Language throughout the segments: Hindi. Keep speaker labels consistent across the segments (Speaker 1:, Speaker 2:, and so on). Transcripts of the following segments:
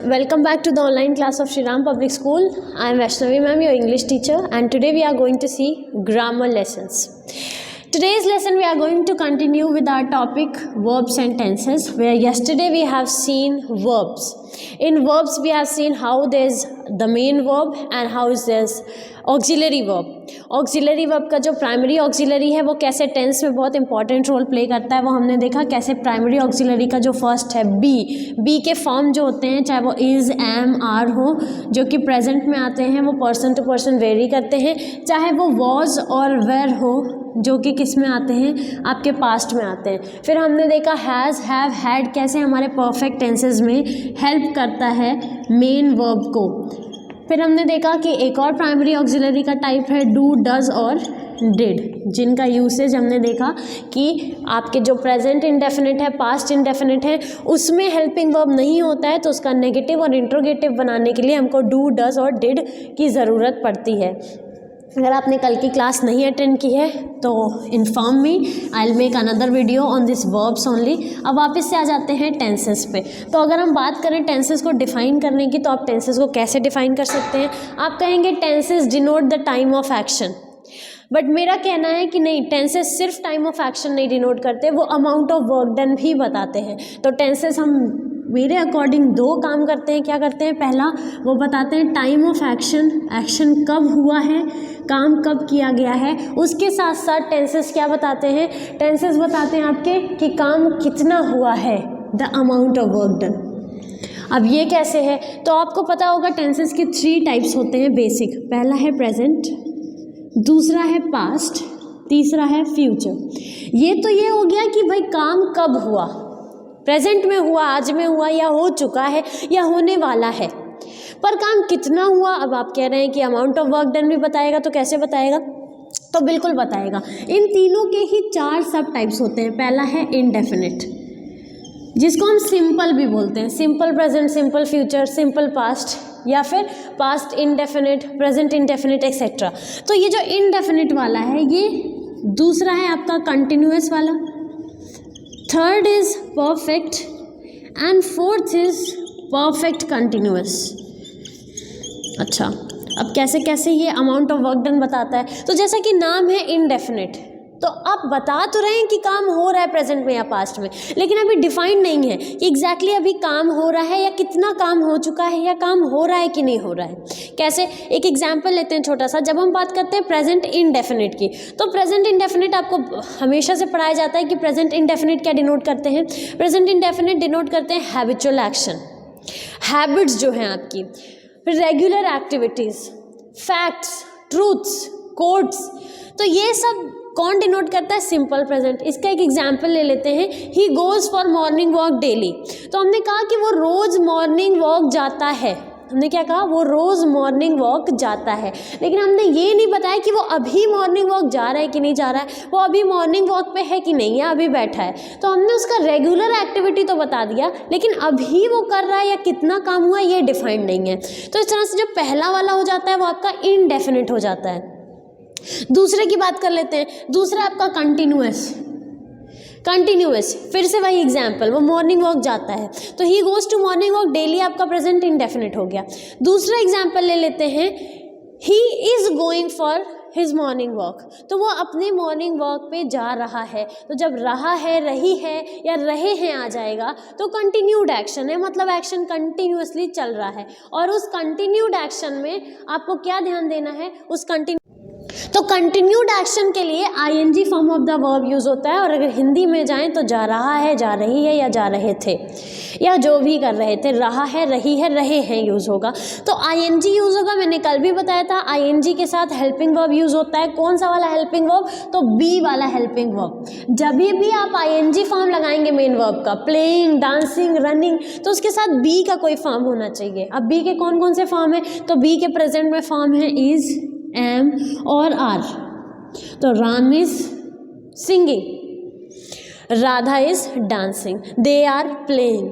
Speaker 1: Welcome back to the online class of Shriram Public School. I am Vaishnavi ma'am, your English teacher, and today we are going to see grammar lessons. Today's lesson we are going to continue with our topic verbs and tenses, where yesterday we have seen verbs. In verbs we have seen how there's the main verb and how is there's auxiliary verb. Auxiliary verb का जो प्राइमरी ऑक्सिलरी है वो कैसे टेंस में बहुत इंपॉर्टेंट रोल प्ले करता है वो हमने देखा. कैसे प्राइमरी ऑक्सिलरी का जो फर्स्ट है बी के फॉर्म जो होते हैं, चाहे वो इज़ एम आर हो, जो कि प्रेजेंट में आते हैं, वो पर्सन टू पर्सन वेरी करते हैं. चाहे वो वॉज और वेर हो, जो कि किस में आते हैं, आपके पास्ट में आते हैं. फिर हमने देखा हैज़, हैव, हैड कैसे हमारे परफेक्ट टेंसेस में हेल्प करता है मेन वर्ब को. फिर हमने देखा कि एक और प्राइमरी ऑक्सिलरी का टाइप है डू, डज और डिड, जिनका यूसेज हमने देखा कि आपके जो प्रेजेंट इंडेफिनिट है, पास्ट इंडेफिनिट है, उसमें हेल्पिंग वर्ब नहीं होता है, तो उसका नेगेटिव और इंट्रोगेटिव बनाने के लिए हमको डू, डज और डिड की ज़रूरत पड़ती है. अगर आपने कल की क्लास नहीं अटेंड की है तो inform me, I will make another video on this verbs only. अब वापस से आ जाते हैं टेंसेस पे. तो अगर हम बात करें टेंसेस को डिफाइन करने की, तो आप टेंसेस को कैसे डिफाइन कर सकते हैं. आप कहेंगे tenses denote the time of action, but मेरा कहना है कि नहीं, टेंसेस सिर्फ टाइम ऑफ एक्शन नहीं डिनोट करते, वो अमाउंट ऑफ वर्क डन भी बताते हैं. तो टेंसेस हम मेरे अकॉर्डिंग दो काम करते हैं. क्या करते हैं? पहला वो बताते हैं टाइम ऑफ एक्शन, एक्शन कब हुआ है, काम कब किया गया है. उसके साथ साथ टेंसेस क्या बताते हैं? टेंसेस बताते हैं आपके कि काम कितना हुआ है, the amount of work done. अब ये कैसे है? तो आपको पता होगा टेंसेस के 3 टाइप्स होते हैं बेसिक. पहला है प्रेजेंट, दूसरा है पास्ट, तीसरा है फ्यूचर. ये हो गया कि भाई काम कब हुआ, प्रेजेंट में हुआ, आज में हुआ, या हो चुका है, या होने वाला है. पर काम कितना हुआ? अब आप कह रहे हैं कि अमाउंट ऑफ वर्क डन भी बताएगा, तो कैसे बताएगा? तो बिल्कुल बताएगा. इन तीनों के ही 4 सब टाइप्स होते हैं. पहला है इनडेफिनिट, जिसको हम सिंपल भी बोलते हैं. Simple present, simple future, simple past, या फिर past indefinite, present indefinite etcetera. तो ये जो इनडेफिनिट वाला है, ये दूसरा है आपका कंटिन्यूअस वाला, third is perfect and fourth is perfect continuous. अच्छा, अब कैसे कैसे ये अमाउंट ऑफ वर्क डन बताता है? तो जैसा कि नाम है इनडेफिनिट, तो आप बता तो रहे हैं कि काम हो रहा है प्रेजेंट में या पास्ट में, लेकिन अभी डिफाइंड नहीं है कि एग्जैक्टली अभी काम हो रहा है या कितना काम हो चुका है, या काम हो रहा है कि नहीं हो रहा है. कैसे? एक एग्जांपल लेते हैं छोटा सा. जब हम बात करते हैं प्रेजेंट इनडेफिनिट की, तो प्रेजेंट इनडेफिनिट आपको हमेशा से पढ़ाया जाता है कि प्रेजेंट इनडेफिनिट क्या डिनोट करते हैं. प्रेजेंट इनडेफिनिट डिनोट करते हैं हैबिचुअल एक्शन, हैबिट्स जो हैं आपकी, regular activities, facts, truths, codes. तो ये सब कौन डिनोट करता है? Simple present. इसका एक एग्जाम्पल ले लेते हैं. He goes for morning walk daily. तो हमने कहा कि वो रोज़ मॉर्निंग वॉक जाता है. हमने क्या कहा? वो रोज़ मॉर्निंग वॉक जाता है. लेकिन हमने ये नहीं बताया कि वो अभी मॉर्निंग वॉक जा रहा है कि नहीं जा रहा है, वो अभी मॉर्निंग वॉक पे है कि नहीं, या अभी बैठा है. तो हमने उसका रेगुलर एक्टिविटी तो बता दिया, लेकिन अभी वो कर रहा है या कितना काम हुआ ये डिफाइंड नहीं है. तो इस तरह से जो पहला वाला हो जाता है वो आपका इनडेफिनिट हो जाता है. दूसरे की बात कर लेते हैं. दूसरा आपका कंटिन्यूअस. कंटिन्यूअस, फिर से वही एग्जाम्पल, वो मॉर्निंग वॉक जाता है, तो he goes to morning walk daily, आपका प्रेजेंट इनडेफिनिट हो गया. दूसरा एग्जाम्पल ले लेते हैं. He is going for his morning walk. तो वो अपने मॉर्निंग वॉक पे जा रहा है. तो जब रहा है, रही है या रहे हैं आ जाएगा, तो कंटिन्यूड एक्शन है, मतलब एक्शन कंटिन्यूअसली चल रहा है. और उस कंटिन्यूड एक्शन में आपको क्या ध्यान देना है? तो कंटिन्यूड एक्शन के लिए ING form of the verb use होता है. और अगर हिंदी में जाएं तो जा रहा है, जा रही है, या जा रहे थे, या जो भी कर रहे थे, रहा है, रही है, रहे हैं यूज़ होगा. तो आईएनजी यूज़ होगा. मैंने कल भी बताया था आईएनजी के साथ हेल्पिंग वर्ब यूज़ होता है. कौन सा वाला हेल्पिंग वर्ब? तो बी वाला हेल्पिंग वर्ब. जब भी आप आईएनजी फॉर्म लगाएंगे मेन वर्ब का, प्लेइंग, डांसिंग, रनिंग, तो उसके साथ बी का कोई फॉर्म होना चाहिए. अब बी के कौन कौन से फॉर्म है? तो बी के प्रेजेंट में फॉर्म है इज़, एम और आर. तो Ram is singing, Radha is dancing, they are playing,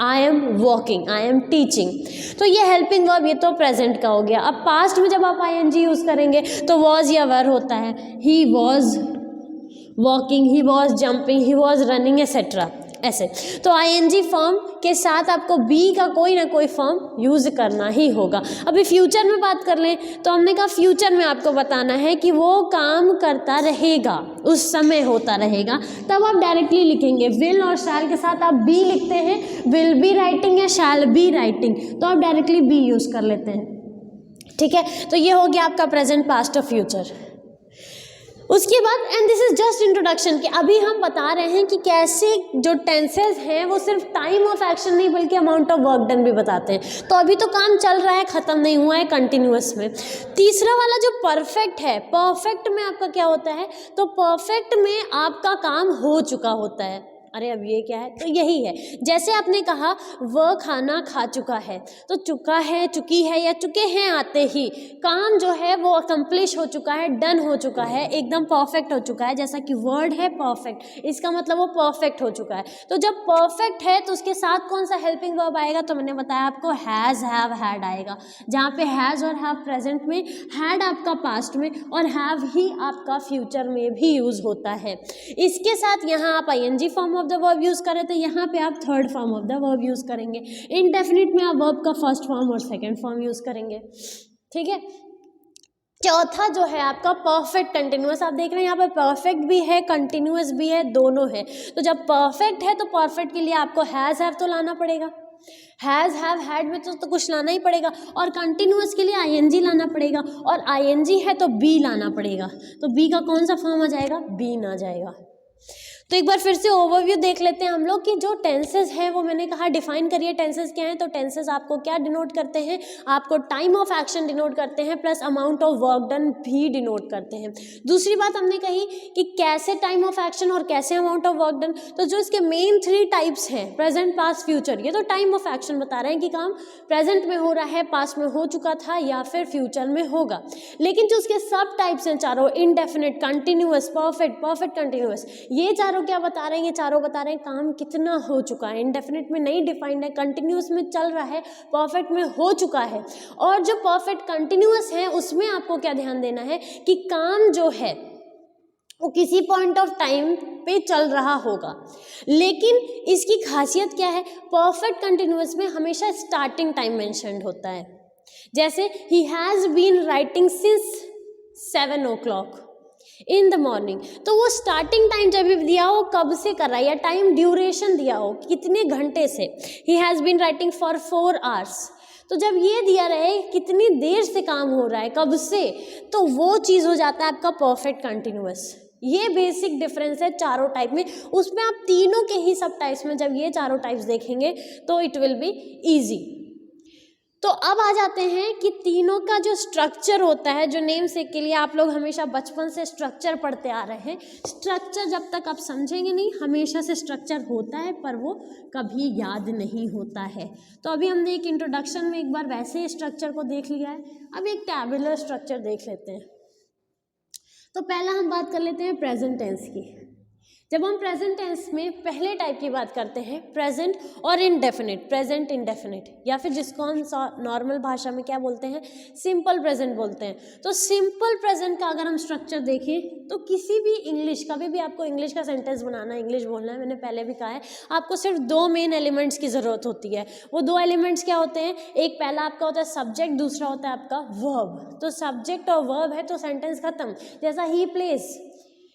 Speaker 1: I am walking, I am teaching. तो ये हेल्पिंग वर्ब, ये तो प्रेजेंट का हो गया. अब पास्ट में जब आप आईएनजी यूज़ करेंगे तो वॉज या वर होता है. He was walking, he was jumping, he was running etcetera. ऐसे। तो आईएनजी फॉर्म के साथ आपको बी का कोई ना कोई फॉर्म यूज़ करना ही होगा। अभी फ्यूचर में बात कर लें तो हमने कहा फ्यूचर में आपको बताना है कि वो काम करता रहेगा, उस समय होता रहेगा, तब आप डायरेक्टली लिखेंगे। विल और शैल के साथ आप बी लिखते हैं, विल बी राइटिंग या शैल बी राइटिंग, तो आप डायरेक्टली बी यूज़ कर लेते हैं। ठीक है, तो ये हो गया आपका प्रेजेंट, पास्ट और फ्यूचर। उसके बाद and this is just introduction कि अभी हम बता रहे हैं कि कैसे जो टेंसेज हैं वो सिर्फ टाइम ऑफ एक्शन नहीं बल्कि अमाउंट ऑफ वर्क डन भी बताते हैं। तो अभी तो काम चल रहा है, ख़त्म नहीं हुआ है, कंटिन्यूअस में। तीसरा वाला जो परफेक्ट है, परफेक्ट में आपका क्या होता है, तो परफेक्ट में आपका काम हो चुका होता है। अरे अब ये क्या है, तो यही है। जैसे आपने कहा वह खाना खा चुका है, तो चुका है, चुकी है या चुके हैं आते ही काम जो है वो अकम्प्लिश हो चुका है, डन हो चुका है, एकदम परफेक्ट हो चुका है। जैसा कि वर्ड है परफेक्ट, इसका मतलब वो परफेक्ट हो चुका है। तो जब परफेक्ट है तो उसके साथ कौन सा हेल्पिंग वर्ब आएगा, तो मैंने बताया आपको हैज़, हैव, हैड आएगा। जहाँ पे हैज़ और हैव प्रेजेंट में, हैड आपका पास्ट में और हैव ही आपका फ्यूचर में भी यूज़ होता है। इसके साथ यहाँ आप ING form of the verb use कर रहे थे, यहाँ पे आप third form of the verb use करेंगे। इनडेफिनिट में आप वर्ब का फर्स्ट फॉर्म और सेकंड फॉर्म यूज करेंगे। ठीक है, चौथा जो है आपका परफेक्ट कंटिन्यूअस। आप देख रहे हैं यहाँ पे परफेक्ट भी है, कंटिन्यूअस भी है, दोनों है। तो जब परफेक्ट है तो परफेक्ट के लिए आपको हैज़ हैव तो लाना पड़ेगा, हैज़ हैव हैड में तो कुछ लाना ही पड़ेगा, और कंटिन्यूअस के लिए आईएनजी लाना पड़ेगा, और आईएनजी है तो बी लाना पड़ेगा। तो बी का कौन सा फॉर्म आ जाएगा, बीन आ जाएगा। तो एक बार फिर से ओवरव्यू देख लेते हैं हम लोग कि जो टेंसेज हैं वो मैंने कहा डिफाइन करिए टेंसेज क्या हैं। तो टेंसेज आपको क्या डिनोट करते हैं, आपको टाइम ऑफ एक्शन डिनोट करते हैं plus amount of work done भी डिनोट करते हैं। दूसरी बात हमने कही कि कैसे टाइम ऑफ एक्शन और कैसे अमाउंट ऑफ वर्क डन। तो जो इसके मेन 3 टाइप्स हैं, प्रेजेंट, पास्ट, फ्यूचर, ये तो टाइम ऑफ एक्शन बता रहे हैं कि काम प्रेजेंट में हो रहा है, पास्ट में हो चुका था या फिर फ्यूचर में होगा। लेकिन जो उसके सब टाइप्स हैं चारों, indefinite, continuous, perfect, perfect continuous, ये चारों क्या बता रहे हैं, ये चारों बता रहे हैं काम कितना हो चुका है। इनडेफिनिट में नहीं डिफाइंड है, कंटिन्यूअस में चल रहा है, परफेक्ट में हो चुका है। और जो परफेक्ट कंटिन्यूअस है उसमें आपको क्या ध्यान देना है कि काम जो है वो किसी पॉइंट ऑफ टाइम पे चल रहा होगा। लेकिन इसकी खासियत क्या है, परफेक्ट कंटिन्यूअस में हमेशा स्टार्टिंग टाइम मेंशन्ड होता है। जैसे he has been writing since 7 o'clock in the morning, तो वो स्टार्टिंग टाइम जब भी दिया हो कब से कर रहा है, या टाइम ड्यूरेशन दिया हो कितने घंटे से, he has been writing for 4 hours, तो जब ये दिया रहे कितनी देर से काम हो रहा है, कब से, तो वो चीज़ हो जाता है आपका परफेक्ट कंटिन्यूअस। ये बेसिक डिफरेंस है चारों टाइप में। उसमें आप तीनों के ही सब टाइप्स में जब ये चारों टाइप्स देखेंगे तो इट विल बी ईजी। तो अब आ जाते हैं कि तीनों का जो स्ट्रक्चर होता है, जो नेम सेक के लिए आप लोग हमेशा बचपन से स्ट्रक्चर पढ़ते आ रहे हैं। स्ट्रक्चर जब तक आप समझेंगे नहीं, हमेशा से स्ट्रक्चर होता है पर वो कभी याद नहीं होता है। तो अभी हमने एक इंट्रोडक्शन में एक बार वैसे ही स्ट्रक्चर को देख लिया है, अब एक टैबुलर स्ट्रक्चर देख लेते हैं। तो पहला हम बात कर लेते हैं प्रेजेंट टेंस की। जब हम प्रेजेंट टेंस में पहले टाइप की बात करते हैं, प्रेजेंट और इनडेफिनिट, प्रेजेंट इंडेफिनिट, या फिर जिसको हम नॉर्मल भाषा में क्या बोलते हैं, सिंपल प्रेजेंट बोलते हैं। तो सिंपल प्रेजेंट का अगर हम स्ट्रक्चर देखें तो किसी भी इंग्लिश, कभी भी आपको इंग्लिश का सेंटेंस बनाना है, इंग्लिश बोलना है, मैंने पहले भी कहा है, आपको सिर्फ 2 मेन एलिमेंट्स की ज़रूरत होती है। वो 2 एलिमेंट्स क्या होते हैं, एक पहला आपका होता है सब्जेक्ट, दूसरा होता है आपका वर्ब। तो सब्जेक्ट और वर्ब है तो सेंटेंस खत्म। जैसा he plays,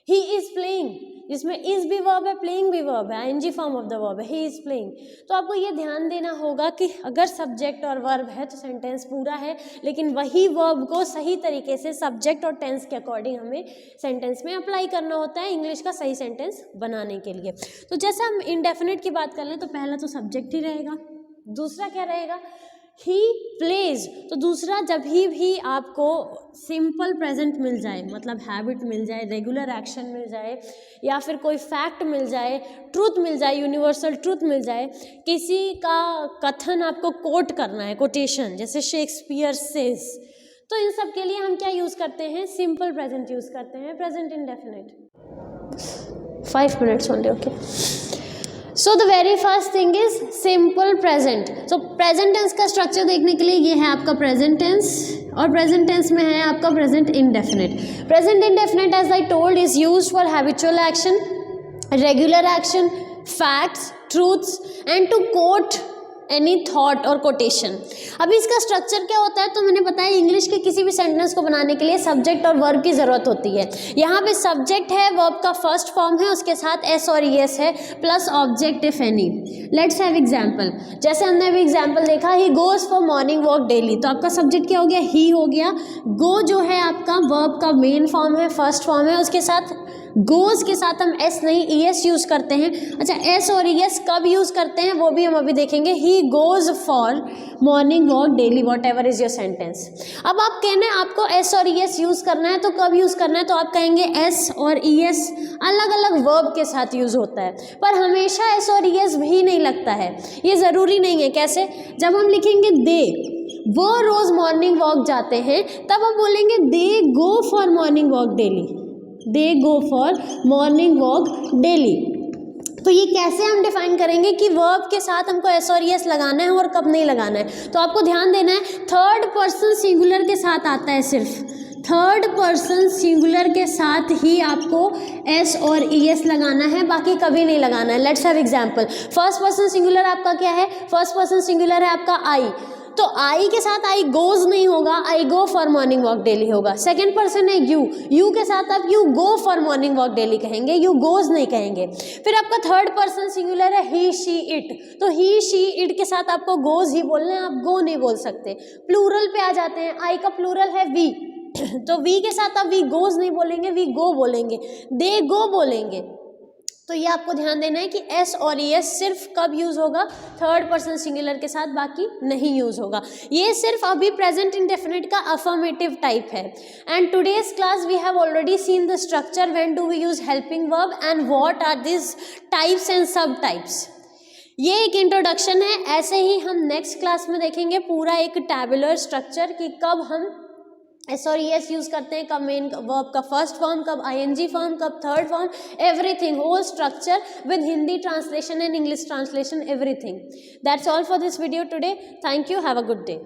Speaker 1: he is playing, जिसमें इज भी वर्ब है, प्लेइंग भी वर्ब है, ING form of the verb है, ही इज प्लेइंग। तो आपको ये ध्यान देना होगा कि अगर सब्जेक्ट और वर्ब है तो सेंटेंस पूरा है, लेकिन वही वर्ब को सही तरीके से सब्जेक्ट और टेंस के अकॉर्डिंग हमें सेंटेंस में अप्लाई करना होता है इंग्लिश का सही सेंटेंस बनाने के लिए। तो जैसे हम इंडेफिनिट की बात कर लें तो पहला तो सब्जेक्ट ही रहेगा, दूसरा क्या रहेगा, ही प्लेज। तो दूसरा, जब भी आपको सिंपल प्रेजेंट मिल जाए, मतलब हैबिट मिल जाए, रेगुलर एक्शन मिल जाए, या फिर कोई फैक्ट मिल जाए, ट्रूथ मिल जाए, यूनिवर्सल ट्रूथ मिल जाए, किसी का कथन आपको कोट करना है, कोटेशन, जैसे शेक्सपियर सेज, तो इन सब के लिए हम क्या यूज़ करते हैं, सिंपल प्रेजेंट यूज़ करते हैं, present indefinite. 5 minutes only, okay। So the very first thing is simple present. So present tense का स्ट्रक्चर देखने के लिए ये है आपका प्रेजेंट टेंस, और प्रेजेंट टेंस में है आपका present indefinite. Present indefinite as I told is used for habitual action, regular action, facts, truths and to quote any thought और कोटेशन। अभी इसका स्ट्रक्चर क्या होता है, तो मैंने बताया इंग्लिश के किसी भी सेंटेंस को बनाने के लिए सब्जेक्ट और वर्ब की ज़रूरत होती है। यहाँ पे सब्जेक्ट है, वर्ब का फर्स्ट फॉर्म है, उसके साथ एस और ईएस है, plus object if any. Let's have example. जैसे हमने अभी एग्जाम्पल देखा, he goes for morning walk daily, तो आपका सब्जेक्ट क्या हो गया, ही हो गया। गो जो है आपका वर्ब का मेन फॉर्म है, फर्स्ट फॉर्म है, उसके साथ गोज़ के साथ हम एस नहीं ईएस यूज़ करते हैं। अच्छा, एस और ईएस कब यूज़ करते हैं वो भी हम अभी देखेंगे। He goes for morning walk daily, what ever is your sentence. अब आप कहना है आपको एस और ईएस यूज़ करना है, तो कब यूज़ करना है, तो आप कहेंगे एस और ईएस अलग अलग वर्ब के साथ यूज़ होता है, पर हमेशा एस और ईएस भी नहीं लगता है, ये ज़रूरी नहीं है। कैसे, जब हम लिखेंगे दे, वो रोज़ मॉर्निंग वॉक जाते हैं, तब हम बोलेंगे they go for morning walk daily, they go for morning walk daily. तो ये कैसे हम डिफाइन करेंगे कि वर्ब के साथ हमको एस और एस लगाना है और कब नहीं लगाना है। तो आपको ध्यान देना है, थर्ड पर्सन सिंगुलर के साथ आता है, सिर्फ थर्ड पर्सन सिंगुलर के साथ ही आपको एस और ईएस लगाना है, बाकी कभी नहीं लगाना है। Let's have example. First person singular आपका क्या है, फर्स्ट पर्सन सिंगुलर है आपका आई, तो आई के साथ आई गोज नहीं होगा, I go for morning walk daily होगा। सेकंड पर्सन है यू, यू के साथ आप you go for morning walk daily कहेंगे, यू गोज नहीं कहेंगे। फिर आपका थर्ड पर्सन सिंगुलर है ही शी इट, तो ही शी इट के साथ आपको गोज ही बोलना है, आप गो नहीं बोल सकते। प्लूरल पे आ जाते हैं, आई का प्लूरल है वी, तो वी के साथ आप वी गोज नहीं बोलेंगे, वी गो बोलेंगे, दे गो बोलेंगे। तो ये आपको ध्यान देना है कि एस और एस सिर्फ कब यूज़ होगा, थर्ड पर्सन सिंगुलर के साथ, बाकी नहीं यूज़ होगा। ये सिर्फ अभी प्रेजेंट इंडेफिनिट का अफर्मेटिव टाइप है। And today's class we have already seen the structure, when do we use helping verb and what are this types and sub types. ये एक इंट्रोडक्शन है, ऐसे ही हम नेक्स्ट क्लास में देखेंगे पूरा एक टैबुलर स्ट्रक्चर कि कब हम एस और एस यूज़ करते हैं, कब मेन वर्ब का फर्स्ट फॉर्म, कब आईएनजी फॉर्म, कब third form, everything, whole structure with Hindi translation and English translation, everything. That's all for this video today. Thank you, have a good day.